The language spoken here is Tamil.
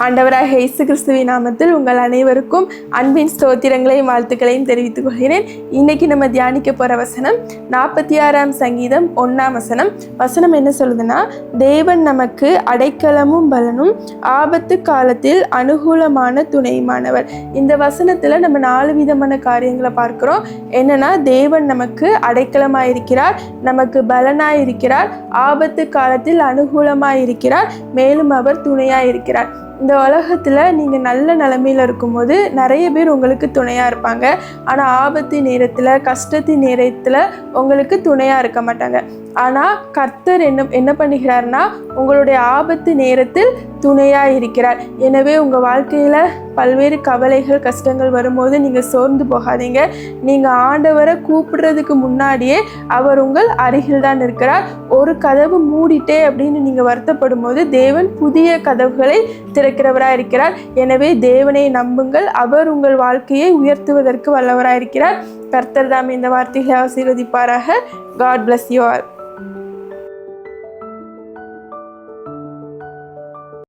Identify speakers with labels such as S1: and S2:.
S1: ஆண்டவராக இயேசு கிறிஸ்துவின் நாமத்தில் உங்கள் அனைவருக்கும் அன்பின் ஸ்தோத்திரங்களையும் வாழ்த்துக்களையும் தெரிவித்துக் கொள்கிறேன். இன்னைக்கு நம்ம தியானிக்க போகிற வசனம் 46ஆம் சங்கீதம் 1ஆம் வசனம். வசனம் என்ன சொல்லுதுன்னா, தேவன் நமக்கு அடைக்கலமும் பலனும் ஆபத்து காலத்தில் அனுகூலமான துணையுமானவர். இந்த வசனத்தில் நம்ம 4 விதமான காரியங்களை பார்க்கிறோம். என்னன்னா, தேவன் நமக்கு அடைக்கலமாயிருக்கிறார், நமக்கு பலனாயிருக்கிறார், ஆபத்து காலத்தில் அனுகூலமாயிருக்கிறார், மேலும் அவர் துணையாயிருக்கிறார். இந்த உலகத்தில் நீங்கள் நல்ல நிலைமையில் இருக்கும்போது நிறைய பேர் உங்களுக்கு துணையாக இருப்பாங்க. ஆனால் ஆபத்து நேரத்தில், கஷ்டத்தின் நேரத்தில் உங்களுக்கு துணையாக இருக்க மாட்டாங்க. ஆனால் கர்த்தர் என்ன பண்ணுகிறார்னா, உங்களுடைய ஆபத்து நேரத்தில் துணையாக இருக்கிறார். எனவே உங்கள் வாழ்க்கையில் பல்வேறு கவலைகள், கஷ்டங்கள் வரும்போது நீங்கள் சோர்ந்து போகாதீங்க. நீங்கள் ஆண்டவரை கூப்பிடுறதுக்கு முன்னாடியே அவர் உங்கள் அருகில் தான் இருக்கிறார். ஒரு கதவு மூடிட்டே அப்படின்னு நீங்கள் வருத்தப்படும் போது தேவன் புதிய கதவுகளை திறக்கிறவராக இருக்கிறார். எனவே தேவனை நம்புங்கள். அவர் உங்கள் வாழ்க்கையை உயர்த்துவதற்கு வல்லவராக இருக்கிறார். கர்த்தர் தாம் இந்த வார்த்தைகளை ஆசீர்வதிப்பாராக. God bless you all.